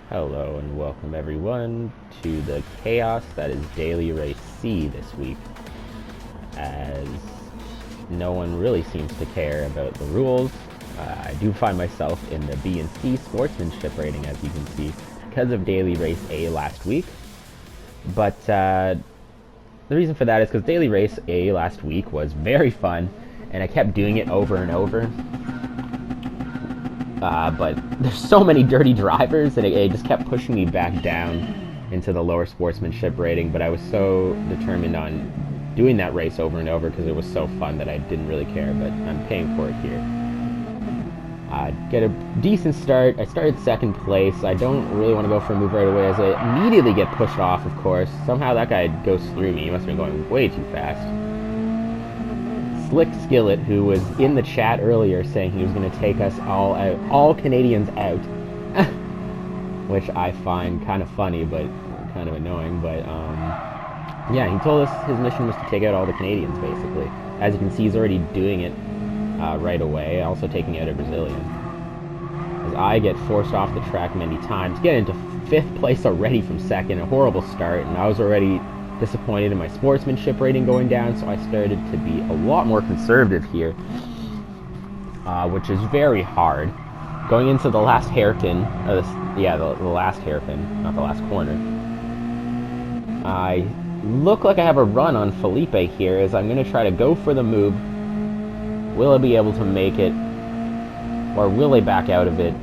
Hello and welcome everyone to the chaos that is Daily Race C this week, as no one really seems to care about the rules. I do find myself in the B and C sportsmanship rating, as you can see, because of Daily Race A last week. But the reason for that is because Daily Race A last week was very fun, and I kept doing it over and over. But there's so many dirty drivers, and it just kept pushing me back down into the lower sportsmanship rating. But I was so determined on doing that race over and over because it was so fun that I didn't really care. But I'm paying for it here. Get a decent start. I started second place. I don't really want to go for a move right away, as I immediately get pushed off, of course. Somehow that guy goes through me. He must have been going way too fast. Slick Skillet, who was in the chat earlier saying he was going to take us all out, all Canadians out, which I find kind of funny, but kind of annoying. But yeah, he told us his mission was to take out all the Canadians, basically. As you can see, he's already doing it right away, also taking out a Brazilian. As I get forced off the track many times, get into 5th place already from 2nd, a horrible start, and I was already disappointed in my sportsmanship rating going down, so I started to be a lot more conservative here, which is very hard. Going into the last hairpin, the last hairpin, not the last corner, I look like I have a run on Felipe here, as I'm going to try to go for the move. Will I be able to make it, or will I back out of it?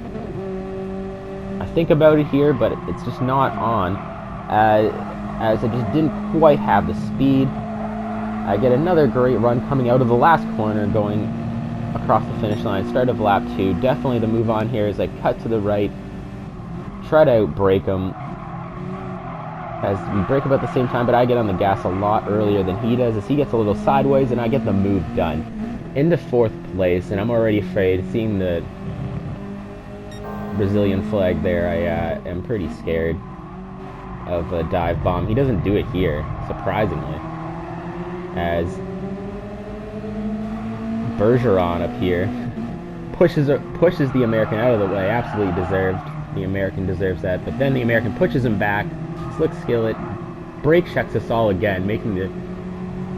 I think about it here, but it's just not on, as I just didn't quite have the speed. I get another great run coming out of the last corner, going across the finish line. Start of lap 2. Definitely the move on here as I cut to the right, try to outbrake him, as we break up at the same time, but I get on the gas a lot earlier than he does, as he gets a little sideways, and I get the move done. Into 4th place, and I'm already afraid. Seeing the Brazilian flag there, I am pretty scared of a dive bomb. He doesn't do it here, surprisingly, as Bergeron up here pushes the American out of the way. Absolutely deserved. The American deserves that, but then the American pushes him back. Slick Skillet brake checks us all again, making the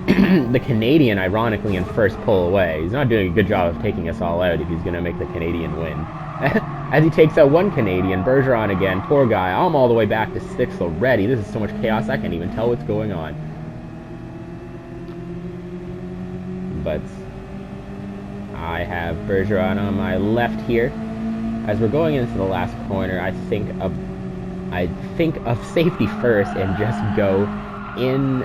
the Canadian, ironically, in first pull away. He's not doing a good job of taking us all out if he's going to make the Canadian win. As he takes out one Canadian, Bergeron again, poor guy. I'm all the way back to 6th already. This is so much chaos, I can't even tell what's going on. But I have Bergeron on my left here. As we're going into the last corner, I think of safety first and just go in,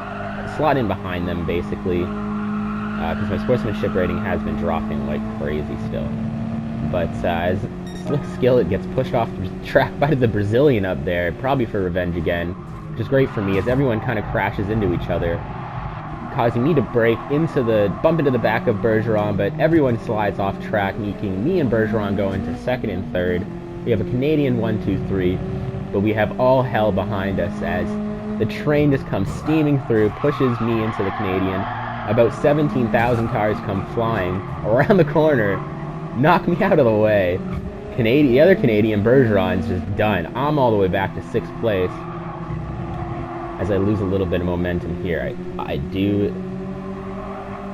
slot in behind them, basically, because my sportsmanship rating has been dropping like crazy still. But as Slick Skillet gets pushed off the track by the Brazilian up there, probably for revenge again, which is great for me, as everyone kind of crashes into each other, causing me to bump into the back of Bergeron, but everyone slides off track, making me and Bergeron go into 2nd and 3rd. We have a Canadian 1, 2, 3, but we have all hell behind us, as the train just comes steaming through, pushes me into the Canadian. About 17,000 cars come flying around the corner, knock me out of the way. The other Canadian, Bergeron's just done. I'm all the way back to 6th place, as I lose a little bit of momentum here. I do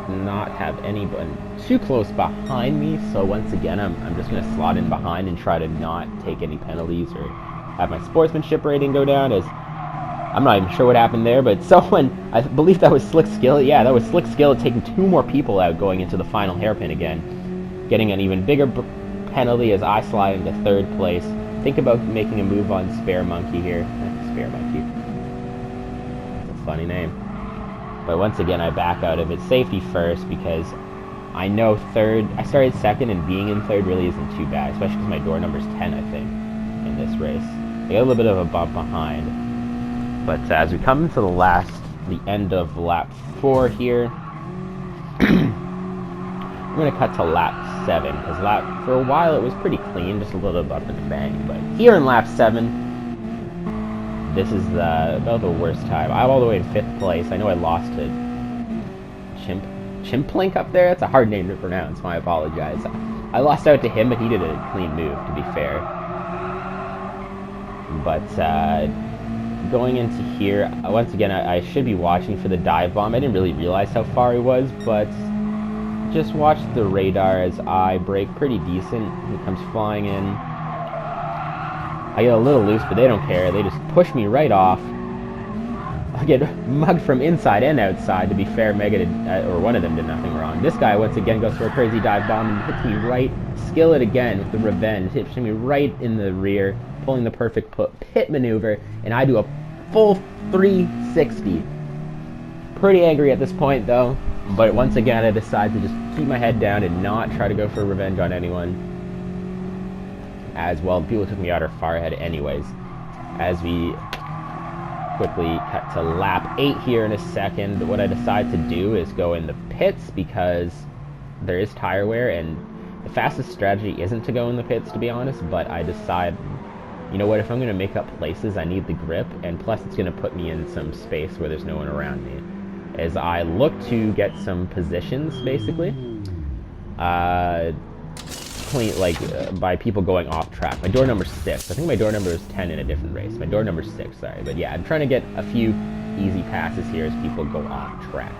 not have anyone too close behind me, so once again, I'm just going to slot in behind and try to not take any penalties or have my sportsmanship rating go down, as I'm not even sure what happened there, but someone, I believe that was Slick Skillet. Yeah, that was Slick Skillet taking 2 more people out going into the final hairpin again, getting an even bigger penalty as I slide into 3rd place. Think about making a move on Spare Monkey here. Spare Monkey. That's a funny name. But once again, I back out of it. Safety first, because I know I started 2nd, and being in 3rd really isn't too bad, especially because my door number's 10, I think, in this race. I got a little bit of a bump behind. But as we come to the end of lap 4 here, I'm going to cut to lap 7, because for a while it was pretty clean, just a little bit up in the bang. But here in lap 7, this is about the worst time. I'm all the way in 5th place. I know I lost to Chimplink up there. That's a hard name to pronounce, so I apologize. I lost out to him, but he did a clean move, to be fair. But going into here, once again, I should be watching for the dive bomb. I didn't really realize how far he was, but just watched the radar as I brake pretty decent. He comes flying in. I get a little loose, but they don't care. They just push me right off. I get mugged from inside and outside. To be fair, Mega did, or one of them did nothing wrong. This guy once again goes for a crazy dive bomb and hits me right. Skillet again with the revenge. Hits me right in the rear, pulling the perfect pit maneuver, and I do a full 360. Pretty angry at this point though, but once again I decide to just keep my head down and not try to go for revenge on anyone. As well, people who took me out are far ahead anyways. As we quickly cut to lap 8 here in a second, what I decide to do is go in the pits because there is tire wear, and the fastest strategy isn't to go in the pits, to be honest, but I decide, you know what, if I'm going to make up places, I need the grip, and plus it's going to put me in some space where there's no one around me. As I look to get some positions, basically, by people going off track. My door number 6. I think my door number is 10 in a different race. My door number 6, sorry. But yeah, I'm trying to get a few easy passes here as people go off track.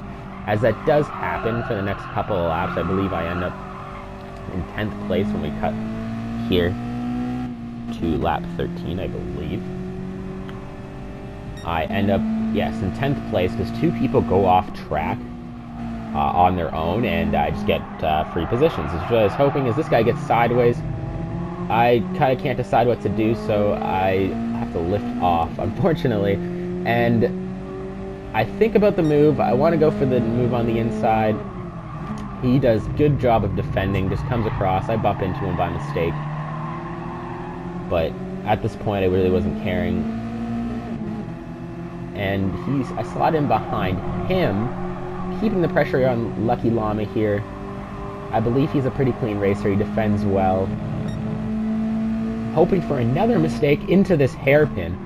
As that does happen for the next couple of laps, I believe I end up in 10th place when we cut here to lap 13, I believe. I end up, yes, in 10th place because 2 people go off track on their own, and I just get free positions. Which I was hoping, as this guy gets sideways, I kind of can't decide what to do, so I have to lift off, unfortunately. And I think about the move. I want to go for the move on the inside. He does good job of defending, just comes across. I bump into him by mistake. But at this point, I really wasn't caring. And I slot in behind him, keeping the pressure on Lucky Llama here. I believe he's a pretty clean racer. He defends well. Hoping for another mistake into this hairpin.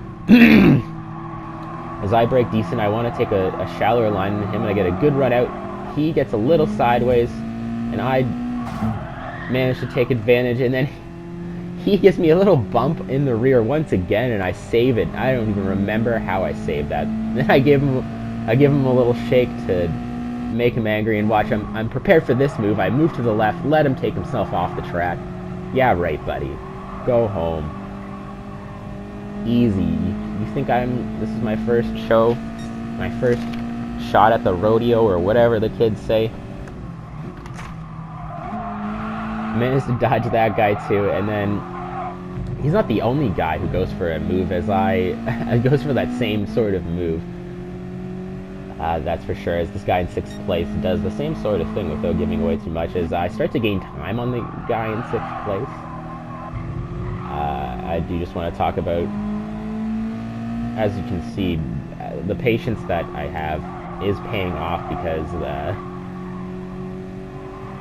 As I brake decent, I want to take a shallower line than him, and I get a good run out. He gets a little sideways, and I manage to take advantage, and then he gives me a little bump in the rear once again, and I save it. I don't even remember how I saved that. Then I give him a little shake to make him angry, and watch. I'm prepared for this move. I move to the left, let him take himself off the track. Yeah, right, buddy. Go home. Easy. You think this is my first show? My first shot at the rodeo, or whatever the kids say? Managed to dodge that guy too, and then he's not the only guy who goes for a move, as I goes for that same sort of move. That's for sure, as this guy in 6th place does the same sort of thing without giving away too much, as I start to gain time on the guy in 6th place. I do just want to talk about, as you can see, the patience that I have is paying off, because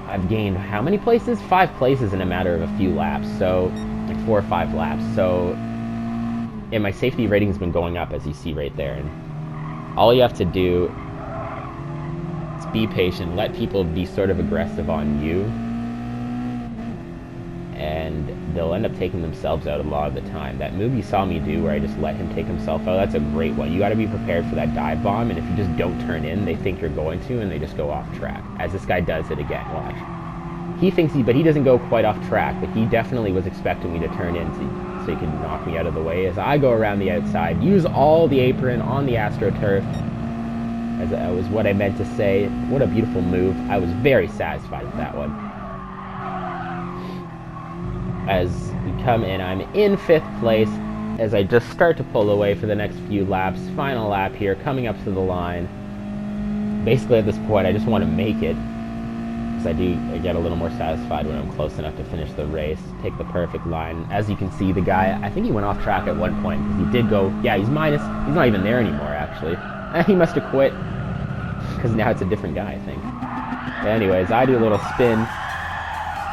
I've gained how many places? 5 places in a matter of a few laps, so like 4 or 5 laps. So, and my safety rating's been going up, as you see right there. And all you have to do is be patient, let people be sort of aggressive on you, and they'll end up taking themselves out a lot of the time. That move you saw me do where I just let him take himself out, that's a great one. You got to be prepared for that dive bomb, and if you just don't turn in, they think you're going to, and they just go off track. As this guy does it again, watch. He thinks but he doesn't go quite off track, but he definitely was expecting me to turn in so he could knock me out of the way, as I go around the outside, use all the apron on the AstroTurf, as that was what I meant to say. What a beautiful move. I was very satisfied with that one. As we come in, I'm in 5th place, as I just start to pull away for the next few laps. Final lap here, coming up to the line. Basically at this point, I just want to make it, because I get a little more satisfied when I'm close enough to finish the race, take the perfect line. As you can see, the guy, I think he went off track at one point, because he did go, yeah, he's not even there anymore, actually. He must have quit, because now it's a different guy, I think. But anyways, I do a little spin.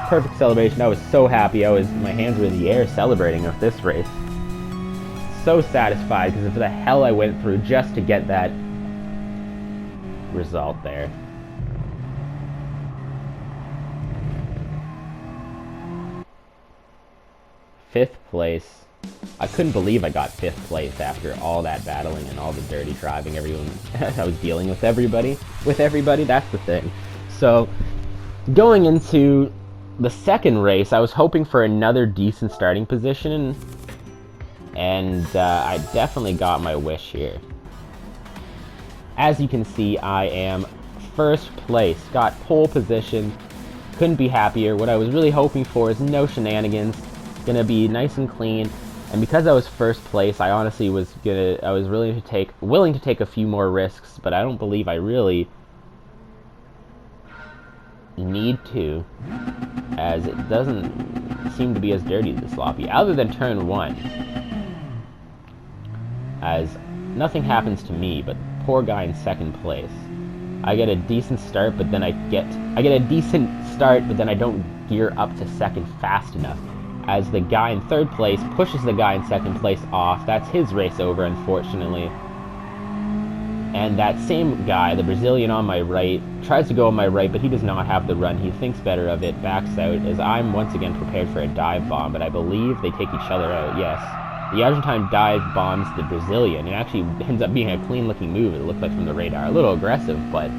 Perfect celebration. I was so happy. My hands were in the air celebrating with this race. So satisfied, because of the hell I went through just to get that result there. 5th place. I couldn't believe I got 5th place after all that battling and all the dirty driving everyone I was dealing with everybody. That's the thing. So, going into the second race, I was hoping for another decent starting position, and I definitely got my wish here. As you can see, I am 1st place, got pole position, couldn't be happier. What I was really hoping for is no shenanigans, gonna be nice and clean, and because I was 1st place, I honestly was willing to take a few more risks, but I don't believe I really need to, as it doesn't seem to be as dirty as sloppy, other than turn 1, as nothing happens to me, but poor guy in 2nd place. I get a decent start, but then I get a decent start, but then I don't gear up to 2nd fast enough, as the guy in 3rd place pushes the guy in 2nd place off. That's his race over, unfortunately. And that same guy, the Brazilian on my right, tries to go on my right, but he does not have the run. He thinks better of it, backs out, as I'm once again prepared for a dive bomb, but I believe they take each other out, yes. The Argentine dive bombs the Brazilian. It actually ends up being a clean-looking move, it looked like from the radar. A little aggressive, but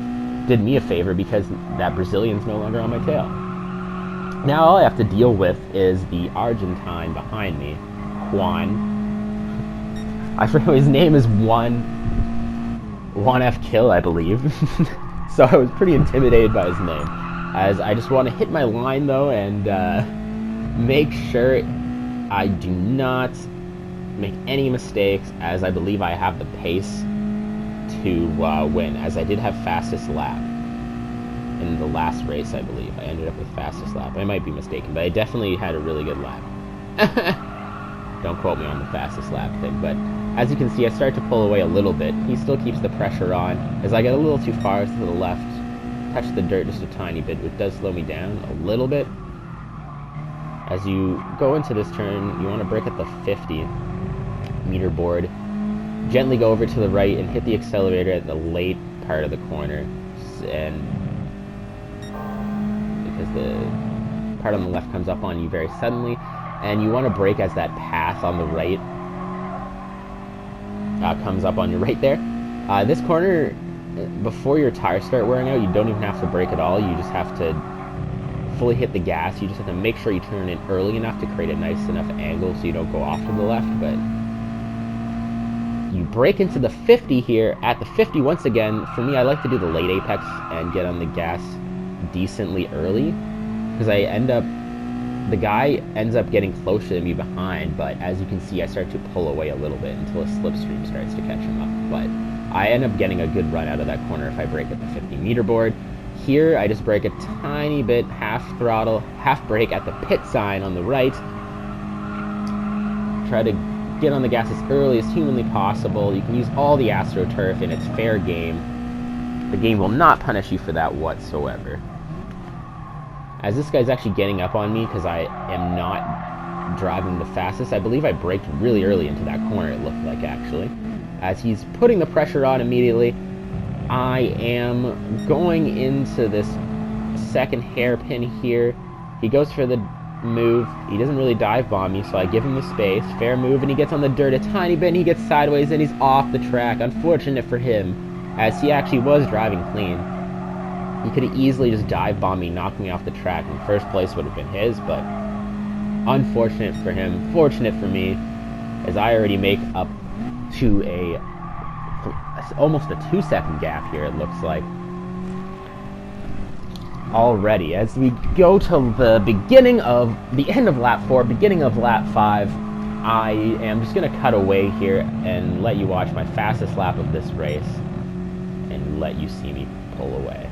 did me a favor because that Brazilian's no longer on my tail. Now all I have to deal with is the Argentine behind me, Juan. I forget his name is Juan F. Kill, I believe. So I was pretty intimidated by his name. As I just want to hit my line, though, and make sure I do not make any mistakes, as I believe I have the pace to win, as I did have fastest lap in the last race, I believe. I ended up with fastest lap. I might be mistaken, but I definitely had a really good lap. Don't quote me on the fastest lap thing, but as you can see, I start to pull away a little bit. He still keeps the pressure on, as I get a little too far to the left, touch the dirt just a tiny bit, which does slow me down a little bit. As you go into this turn, you want to brake at the 50-meter board, gently go over to the right and hit the accelerator at the late part of the corner, and because the part on the left comes up on you very suddenly, and you want to brake as that path on the right comes up on you right there. This corner, before your tires start wearing out, you don't even have to brake at all. You just have to fully hit the gas. You just have to make sure you turn in early enough to create a nice enough angle so you don't go off to the left, but you brake into the 50 here. At the 50, once again, for me, I like to do the late apex and get on the gas decently early, because the guy ends up getting closer to me behind, but as you can see, I start to pull away a little bit until a slipstream starts to catch him up, but I end up getting a good run out of that corner if I brake at the 50-meter board. Here, I just brake a tiny bit, half throttle, half brake at the pit sign on the right. Try to get on the gas as early as humanly possible. You can use all the AstroTurf, and it's fair game. The game will not punish you for that whatsoever. As this guy's actually getting up on me because I am not driving the fastest, I believe I braked really early into that corner, it looked like, actually. As he's putting the pressure on immediately, I am going into this second hairpin here. He goes for the move. He doesn't really dive bomb me, so I give him the space. Fair move, and he gets on the dirt a tiny bit, and he gets sideways, and he's off the track. Unfortunate for him, as he actually was driving clean. He could have easily just dive bombed me, knocked me off the track, and first place would have been his, but unfortunate for him, fortunate for me, as I already make up to almost a 2-second gap here, it looks like. Already, as we go to the end of lap 4, beginning of lap 5, I am just going to cut away here and let you watch my fastest lap of this race and let you see me pull away.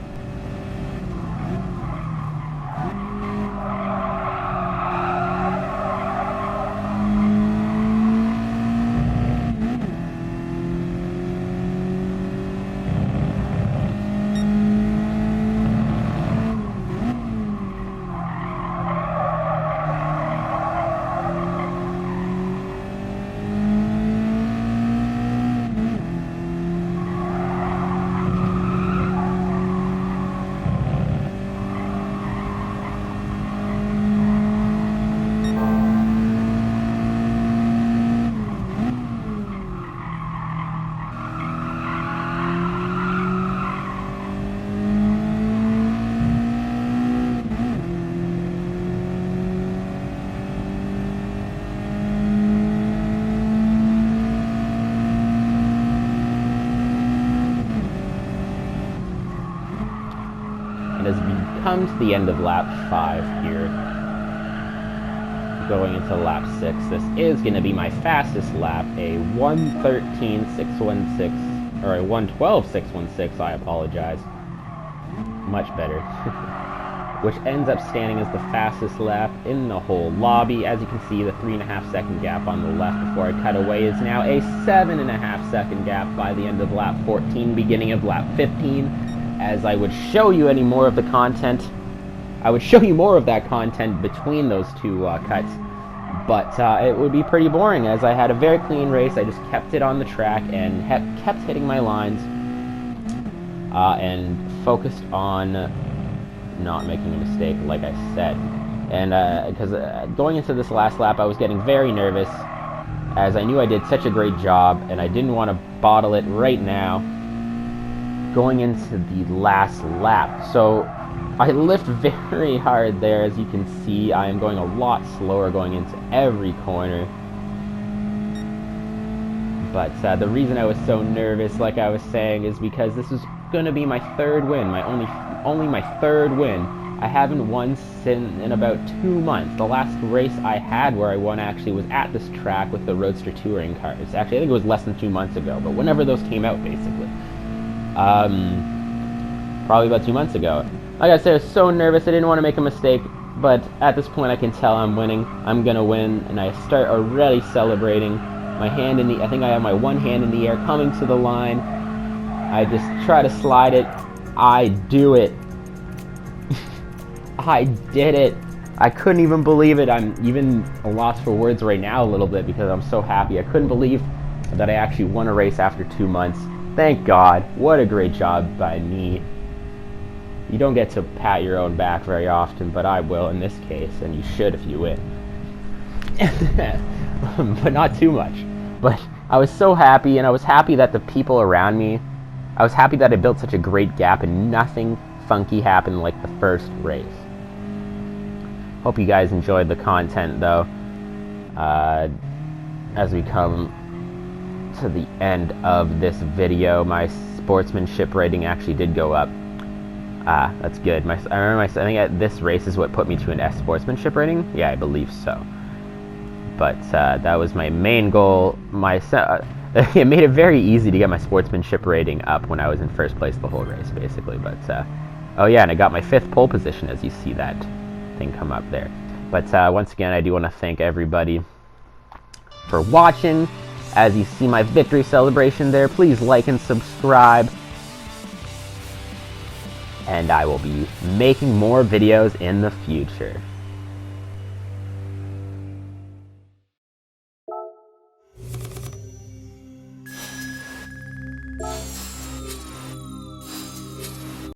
come to the end of lap 5 here. Going into lap 6, this is going to be my fastest lap, a 1:13.616, or a 1:12.616, I apologize. Much better. Which ends up standing as the fastest lap in the whole lobby. As you can see, the 3.5 second gap on the left before I cut away is now a 7.5 second gap by the end of lap 14, beginning of lap 15. As I would show you any more of the content, I would show you more of that content between those two cuts, but it would be pretty boring, as I had a very clean race. I just kept it on the track and kept hitting my lines and focused on not making a mistake, like I said. And because going into this last lap, I was getting very nervous, as I knew I did such a great job, and I didn't want to bottle it right now going into the last lap. So I lift very hard there. As you can see, I am going a lot slower going into every corner. But the reason I was so nervous, like I was saying, is because this is going to be my third win, only my third win. I haven't won in about 2 months. The last race I had where I won actually was at this track with the Roadster Touring cars. Actually, I think it was less than 2 months ago, but whenever those came out, basically. Probably about 2 months ago. Like I said, I was so nervous, I didn't want to make a mistake, but at this point I can tell I'm winning. I'm gonna win, and I start already celebrating. My hand in the, I think I have my one hand in the air coming to the line. I just try to slide it. I do it. I did it. I couldn't even believe it. I'm even a loss for words right now a little bit because I'm so happy. I couldn't believe that I actually won a race after 2 months. Thank God. What a great job by me. You don't get to pat your own back very often, but I will in this case, and you should if you win. But not too much. But I was so happy, and I was happy that the people around me, I was happy that I built such a great gap and nothing funky happened like the first race. Hope you guys enjoyed the content, though. As we come to the end of this video, my sportsmanship rating actually did go up. That's good. I remember I think this race is what put me to an S sportsmanship rating. Yeah, I believe so. But that was my main goal. It made it very easy to get my sportsmanship rating up when I was in first place the whole race, basically. But oh yeah, and I got my 5th pole position, as you see that thing come up there. But once again, I do want to thank everybody for watching. As you see my victory celebration there, please like and subscribe. And I will be making more videos in the future.